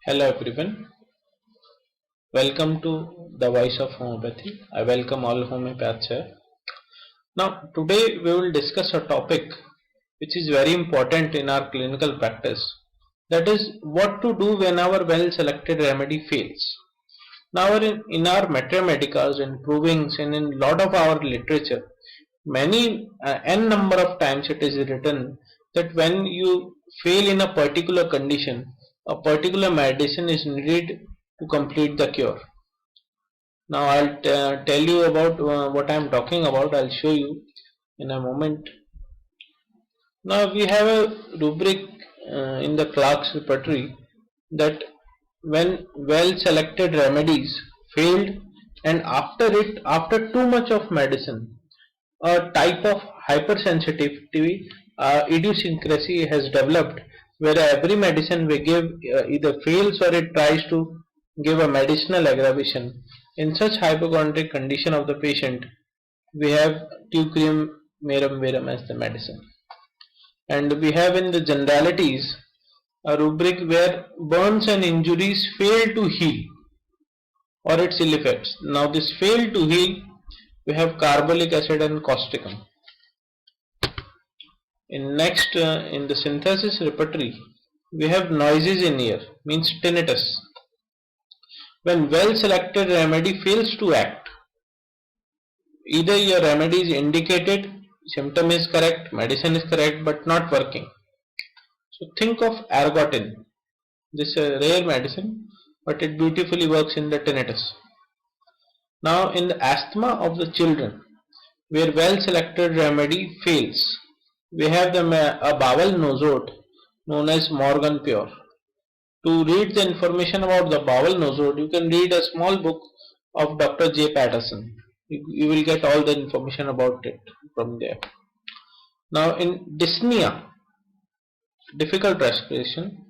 Hello everyone, welcome to the Voice of Homeopathy. I welcome all homeopaths here. Now, today we will discuss a topic which is very important in our clinical practice, that is, what to do when our well selected remedy fails. Now, in our Mathematicas and provings and in lot of our literature, many n number of times it is written that when you fail in a particular condition, a particular medicine is needed to complete the cure. Now I'll tell you about what I'm talking about. I'll show you in a moment. Now we have a rubric in the Clark's repertory that when well selected remedies failed, and after too much of medicine, a type of hypersensitivity idiosyncrasy has developed where every medicine we give either fails or it tries to give a medicinal aggravation. In such hypochondriac condition of the patient, we have Teucrium marum verum as the medicine. And we have in the generalities a rubric where burns and injuries fail to heal or its ill effects. Now this fail to heal, we have carbolic acid and causticum. In the synthesis repertory, we have noises in ear, means tinnitus. When well selected remedy fails to act, either your remedy is indicated, symptom is correct, medicine is correct, but not working. So think of ergotin. This is a rare medicine, but it beautifully works in the tinnitus. Now in the asthma of the children, where well selected remedy fails, we have a bowel nosode known as Morgan Pure. To read the information about the bowel nosode, you can read a small book of Dr. J. Patterson. You will get all the information about it from there. Now in dyspnea, difficult respiration,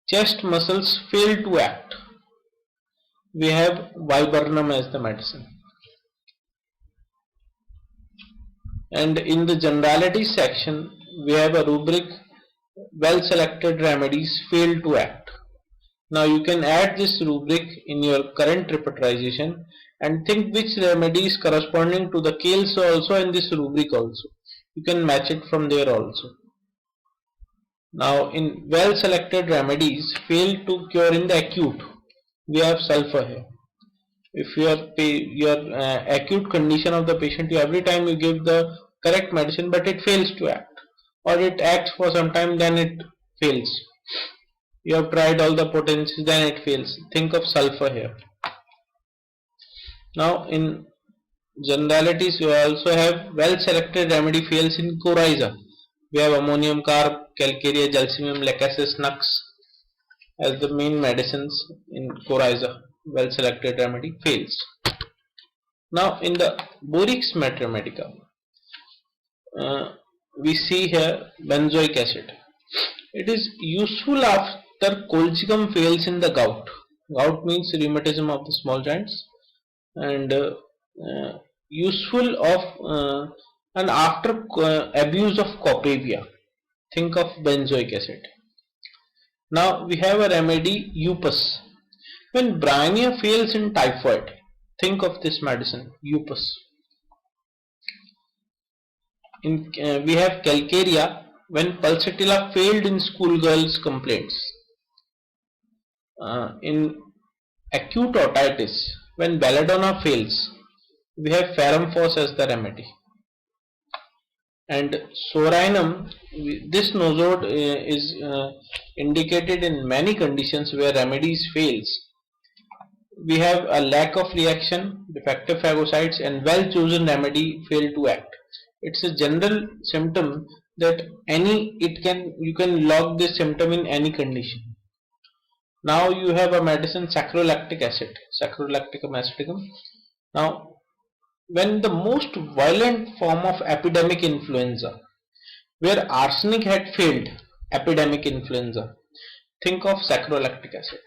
chest muscles fail to act, we have viburnum as the medicine. And in the generalities section, we have a rubric, well selected remedies fail to act. Now you can add this rubric in your current repertorization and think which remedy is corresponding to the case also in this rubric also. You can match it from there also. Now in well selected remedies fail to cure in the acute, we have sulfur here. If your acute condition of the patient, every time you give the correct medicine but it fails to act, or it acts for some time then it fails. You have tried all the potencies, then it fails. Think of sulfur here. Now in generalities, you also have well selected remedy fails in coryza. We have ammonium carb, calcarea, gelsemium, lachesis, nux as the main medicines in coryza. Well selected remedy fails. Now in the Borix Mathematica, we see here benzoic acid. It is useful after colchicum fails in the gout. Gout means rheumatism of the small joints, and useful of and after abuse of copaiba. Think of benzoic acid. Now we have a remedy Upus. When Bryonia fails in typhoid, think of this medicine Upus. We have Calcarea when Pulsatilla failed in schoolgirls' complaints. In acute otitis, when Belladonna fails, we have Ferrum Phos as the remedy. And Sorinum, this nosode is indicated in many conditions where remedies fails. We have a lack of reaction, defective phagocytes, and well chosen remedy fail to act. It's a general symptom that you can log this symptom in any condition. Now you have a medicine sacrolactic acid, Sacrolacticum acidicum. Now when the most violent form of epidemic influenza, where arsenic had failed, epidemic influenza, think of sacrolactic acid.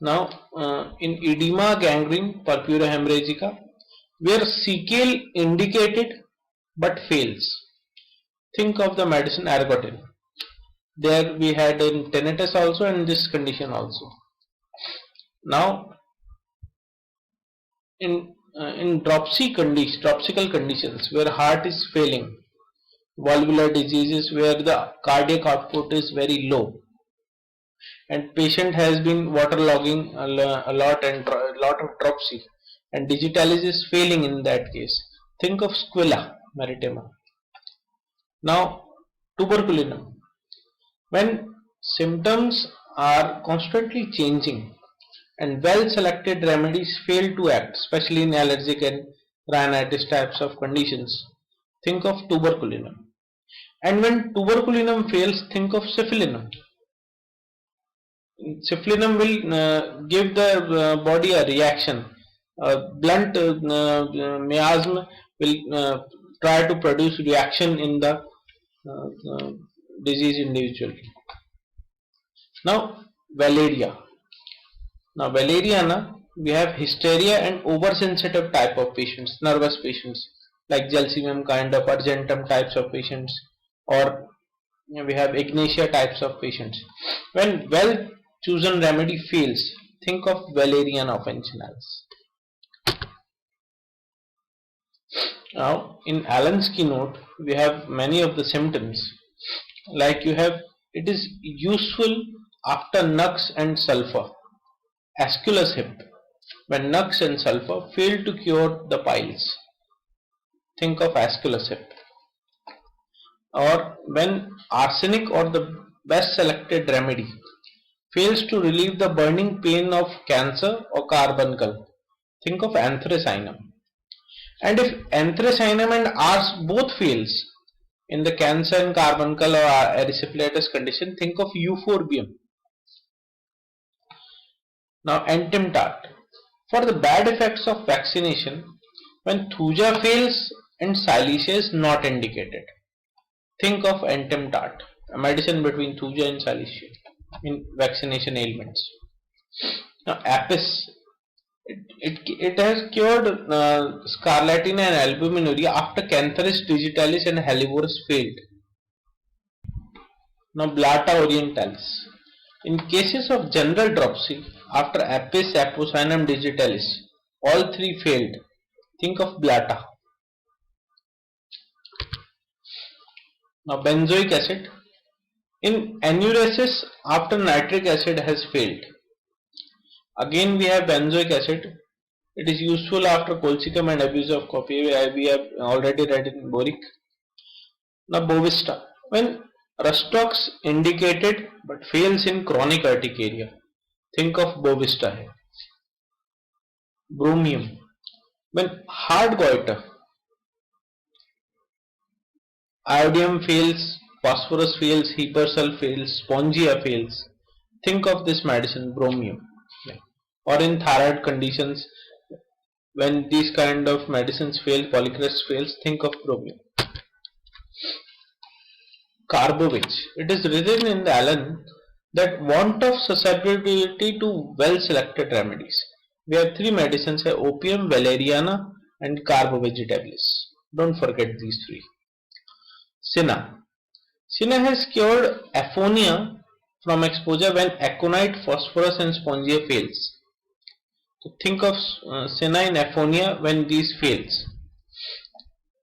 Now in edema, gangrene, purpura hemorrhagica, where Secal indicated but fails, think of the medicine ergotin. There we had in tinnitus also and this condition also. Now in dropsical conditions where heart is failing, valvular diseases where the cardiac output is very low, and patient has been waterlogging a lot and a lot of dropsy, and digitalis is failing in that case. Think of squilla maritima. Now tuberculinum. When symptoms are constantly changing and well selected remedies fail to act, especially in allergic and rhinitis types of conditions, think of tuberculinum. And when tuberculinum fails, think of syphilinum. Syphilinum will give the body a reaction. Blunt miasm will try to produce reaction in the disease individual. Now Valeria. Now Valeriana, we have hysteria and oversensitive type of patients, nervous patients like Gelsemium kind of Argentum types of patients, or we have Ignatia types of patients. When well chosen remedy fails, think of Valeriana officinalis. Now in Allen's keynote, we have many of the symptoms, like you have, it is useful after nux and sulfur. Aesculus hip, when nux and sulfur fail to cure the piles, think of Aesculus hip. Or when arsenic or the best selected remedy fails to relieve the burning pain of cancer or carbuncle, think of Anthracinum. And if Anthracinum and ars both fails in the cancer and carbuncle or erysipelatous condition, think of Euphorbium. Now Entemtat. For the bad effects of vaccination, when Thuja fails and Silesia is not indicated, think of Entemtat, a medicine between Thuja and Silesia in vaccination ailments. Now Apis, it has cured scarlatina and albuminuria after Cantharis digitalis and helleborus failed. Now Blata orientalis. In cases of general dropsy, after Apis, Apocynum digitalis, all three failed, think of Blata. Now benzoic acid. In enuresis, after nitric acid has failed. Again we have benzoic acid. It is useful after colchicum and abuse of coffee. We have already read in boric. Now Bovista. When Rustox indicated but fails in chronic urticaria, think of Bovista. Bromium. When hard goiter, iodium fails, phosphorus fails, Hipersol fails, spongia fails, think of this medicine, bromium. Or in thyroid conditions, when these kind of medicines fail, Polycrest fails, think of bromium. Carbovich. It is written in the Allen that want of susceptibility to well selected remedies. We have three medicines, opium, valeriana and carbovegetabilis. Don't forget these three. Cinna. Cinna has cured aphonia from exposure when aconite, phosphorus and spongia fails. So think of cinna in aphonia when these fails.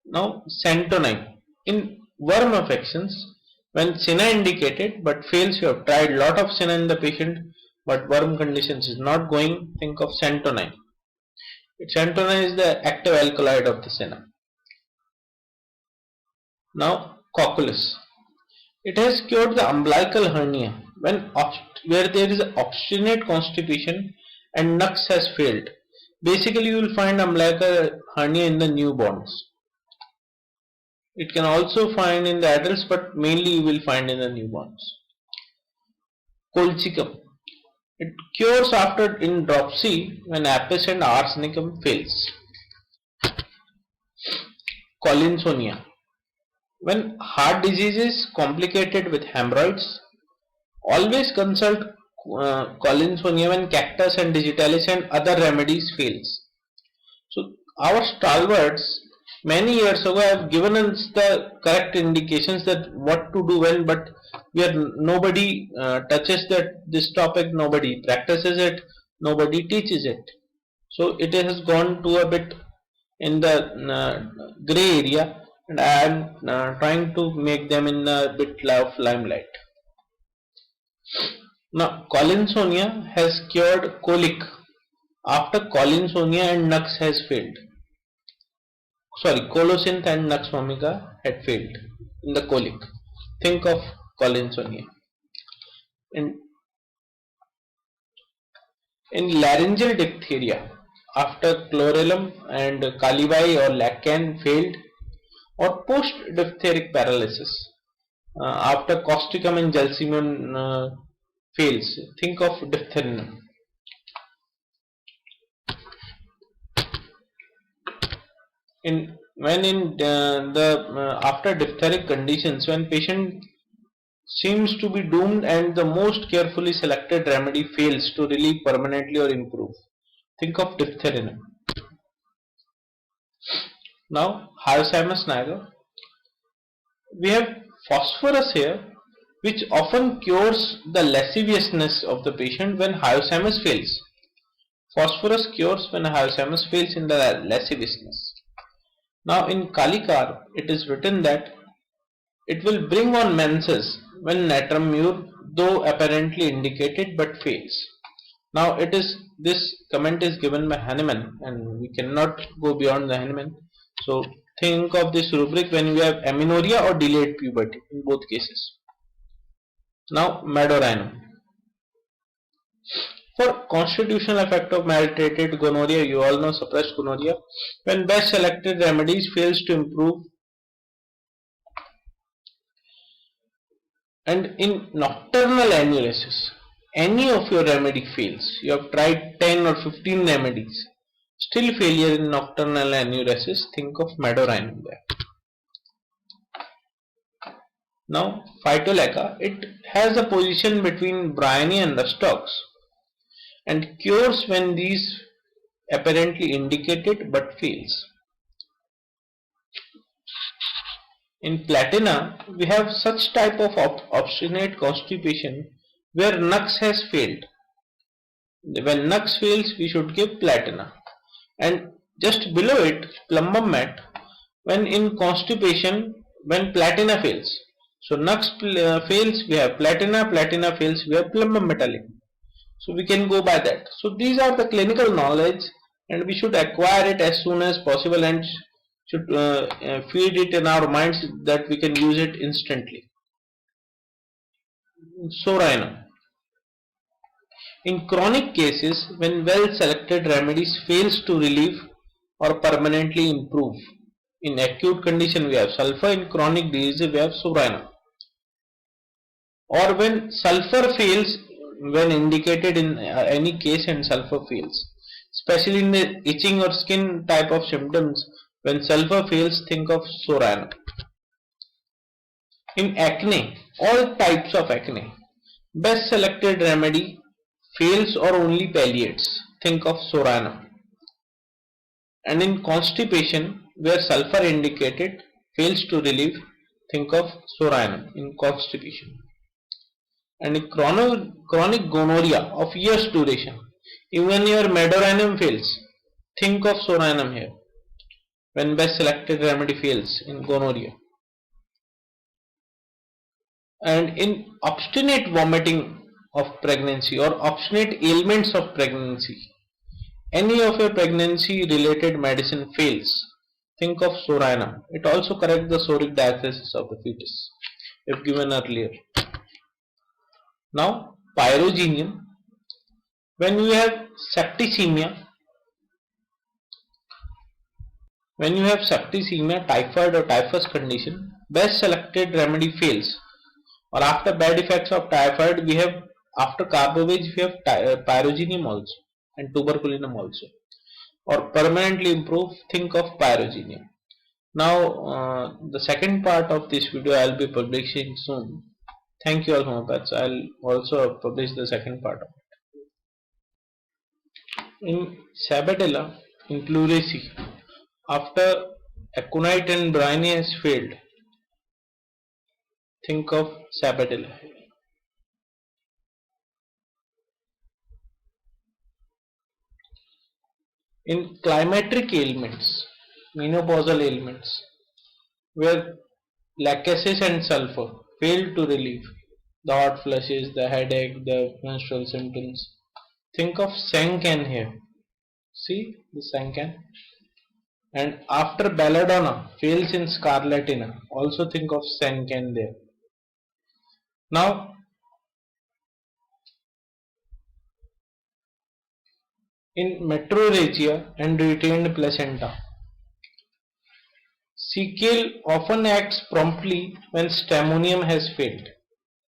Now santonine. In worm affections, when cinna indicated but fails, you have tried lot of cinna in the patient but worm conditions is not going, think of santonine. Santonine is the active alkaloid of the cinna. Now cocculus. It has cured the umbilical hernia where there is obstinate constipation and nux has failed. Basically you will find umbilical hernia in the newborns. It can also find in the adults, but mainly you will find in the newborns. Colchicum. It cures after in dropsy when Apis and arsenicum fails. Collinsonia. When heart disease is complicated with hemorrhoids, always consult Collinsonia when Cactus and digitalis and other remedies fails. So our stalwarts Many years ago, I have given us the correct indications that what to do when, but nobody touches this topic, nobody practices it, nobody teaches it. So it has gone to a bit in the gray area, and I am trying to make them in a bit of limelight. Now, Collinsonia has cured colic after Collinsonia and Nux has failed. Sorry, Colocynth and Nux vomica had failed in the colic. Think of Collinsonia. In, in laryngeal diphtheria, after Chlorellum and Kalibai or Lacan failed, or post diphtheric paralysis, after Causticum and Gelsemium fails, think of Diphtherinum. When in the after diphtheric conditions, when patient seems to be doomed and the most carefully selected remedy fails to relieve permanently or improve, think of Diphtherinum. Now, Hyoscyamus niger. We have phosphorus here, which often cures the lasciviousness of the patient when Hyoscyamus fails. Phosphorus cures when Hyoscyamus fails in the lasciviousness. Now in Kalikar, it is written that it will bring on menses when natrum mure, though apparently indicated, but fails. Now this comment is given by Hahnemann, and we cannot go beyond the Hahnemann. So think of this rubric when we have amenorrhea or delayed puberty in both cases. Now Madorinum. For constitutional effect of maltreated gonorrhea, you all know suppressed gonorrhea, when best selected remedies fails to improve, and in nocturnal enuresis, any of your remedy fails. You have tried 10 or 15 remedies, still failure in nocturnal enuresis, think of Madorinum there. Now Phytoleca, it has a position between Bryony and Rustox, and cures when these apparently indicated but fails. In Platina, we have such type of obstinate constipation where Nux has failed. When Nux fails, we should give Platina, and just below it Plumbum Met, when in constipation when Platina fails. So Nux fails, we have Platina, Platina fails, we have Plumbum Metallic. So we can go by that. So these are the clinical knowledge, and we should acquire it as soon as possible and should feed it in our minds that we can use it instantly. Sorinum. In chronic cases, when well selected remedies fails to relieve or permanently improve. In acute condition we have sulfur, in chronic disease we have Sorinum. Or when sulfur fails, when indicated in any case and sulfur fails, especially in the itching or skin type of symptoms, when sulfur fails, think of Sorinum. In acne, all types of acne, best selected remedy fails or only palliates, think of Sorinum. And in constipation, where sulfur indicated fails to relieve, think of Sorinum in constipation. And in chronic gonorrhea of years duration, even your Madorinum fails, think of Sorinum here, when best selected remedy fails in gonorrhea. And in obstinate vomiting of pregnancy or obstinate ailments of pregnancy, any of your pregnancy related medicine fails, think of Sorinum. It also corrects the soric diathesis of the fetus, if given earlier. Now Pyrogenium, when we have septicemia, typhoid or typhus condition, best selected remedy fails, or after bad effects of typhoid we have, after carbovage we have Pyrogenium also and tuberculinum also, or permanently improve, think of Pyrogenium. Now the second part of this video I will be publishing soon. Thank you all homeopaths. I will also publish the second part of it. In Sabbatella, in pleurisy, after aconite and briny has failed, think of Sabatilahi. In climatic ailments, menopausal ailments, where lachesis and sulfur fail to relieve the hot flushes, the headache, the menstrual symptoms, think of Sancan here. See the Sancan. And after belladonna fails in scarlatina, also think of Sancan there. Now, in metrorrhagia and retained placenta, Sequel often acts promptly when stramonium has failed.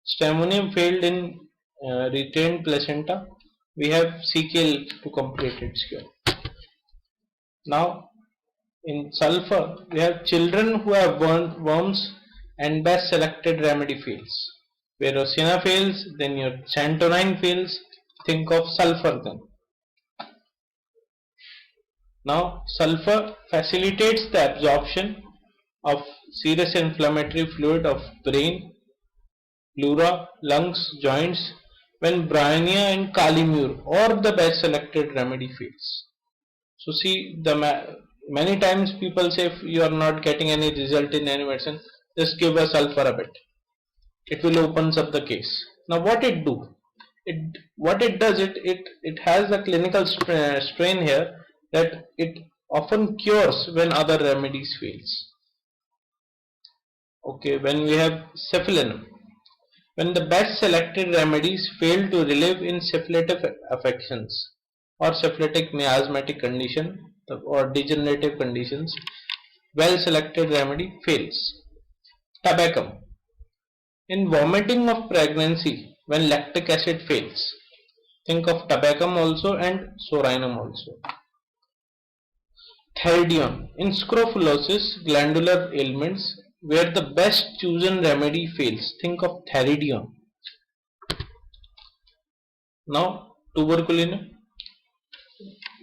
Stramonium failed in retained placenta. We have Sequel to complete its cure. Now, in sulfur, we have children who have worms and best selected remedy fails. Where Rosina fails, then your Santonine fails, think of sulfur then. Now, sulfur facilitates the absorption of serous inflammatory fluid of brain, pleura, lungs, joints when Bryonia and Calimure or the best selected remedy fails. So see, many times people say if you are not getting any result in any medicine, just give a sulfur a bit. It will opens up the case. Now what it do? It has a clinical strain here that it often cures when other remedies fails. Okay, when we have syphilinum, when the best selected remedies fail to relieve in syphilitic affections or syphilitic miasmatic condition or degenerative conditions, well selected remedy fails. Tabacum, in vomiting of pregnancy when lactic acid fails, think of tabacum also and soranum also. Theridion, in scrofullosis, glandular ailments where the best chosen remedy fails, think of Theridion. Now, tuberculinum,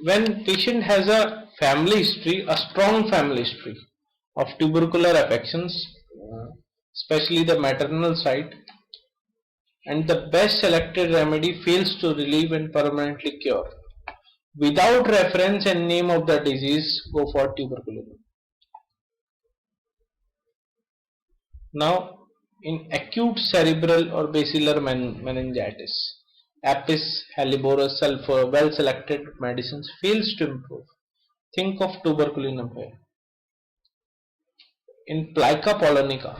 when patient has a family history, a strong family history of tubercular affections, especially the maternal side, and the best selected remedy fails to relieve and permanently cure. Without reference and name of the disease, go for tuberculosis. Now, in acute cerebral or basilar meningitis, Apis, Helleborus, sulfur, well selected medicines fails to improve. Think of tuberculinum here. In Plica polonica,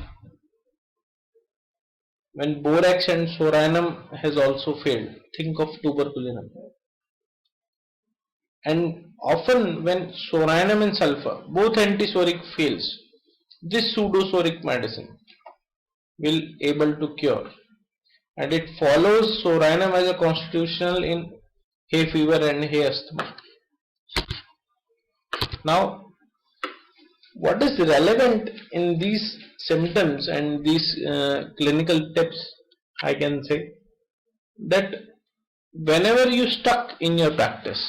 when borax and soranum has also failed, think of tuberculinum here. And often when soranum and sulfur, both antisoric fails, this pseudosoric medicine will able to cure. And it follows soranum as a constitutional in hay fever and hay asthma. Now, what is relevant in these symptoms and these clinical tips, I can say that whenever you stuck in your practice,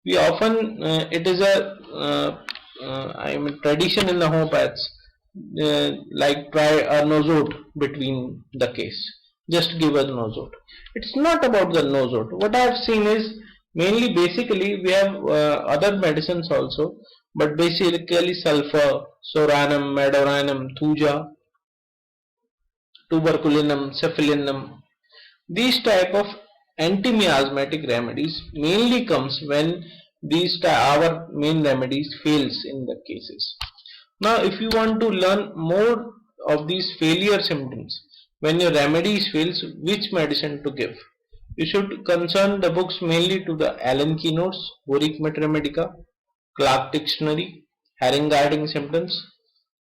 we often it is a tradition in the homeopaths, like try a nosot between the case. Just give a nosot. It's not about the nosot. What I have seen is basically we have other medicines also, but basically sulfur, soranum, medoranum, thuja, tuberculinum, syphilinum. These type of anti-miasmatic remedies mainly comes when our main remedies fails in the cases. Now, if you want to learn more of these failure symptoms, when your remedies fails, which medicine to give, you should concern the books mainly to the Allen keynotes, Boric Metromedica, Clark Dictionary, Herring Symptoms,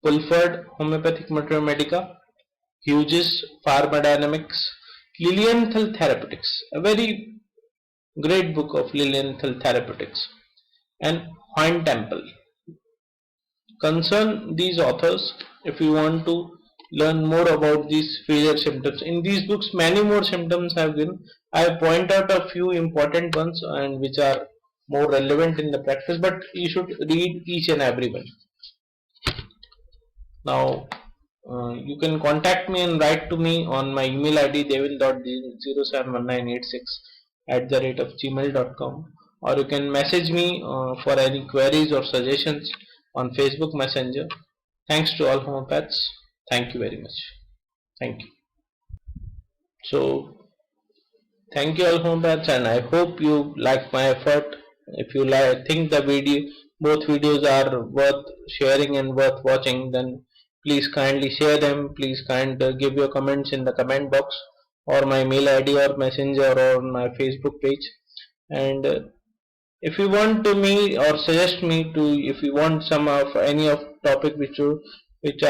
Pulford Homeopathic Metromedica, Hughes Pharmacodynamics, Lilienthal Therapeutics, a very great book of Lilienthal Therapeutics, and Hoyne Temple. Concern these authors if you want to learn more about these failure symptoms. In these books, many more symptoms have been. I point out a few important ones and which are more relevant in the practice, but you should read each and every one. Now you can contact me and write to me on my email ID devil.071986@gmail.com, or you can message me for any queries or suggestions on Facebook Messenger. Thanks to all homeopaths. Thank you very much. Thank you. So thank you all homeopaths, and I hope you like my effort. If you think the both videos are worth sharing and worth watching, then please kindly share them. Please give your comments in the comment box, or my mail ID, or messenger, or my Facebook page. And if you want to me or suggest me to, if you want some of any of topic which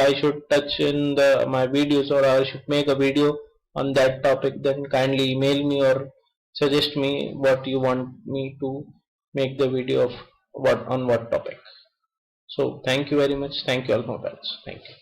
I should touch in my videos, or I should make a video on that topic, then kindly email me or suggest me what you want me to make the video of what on what topic. So thank you very much. Thank you all my friends. Thank you.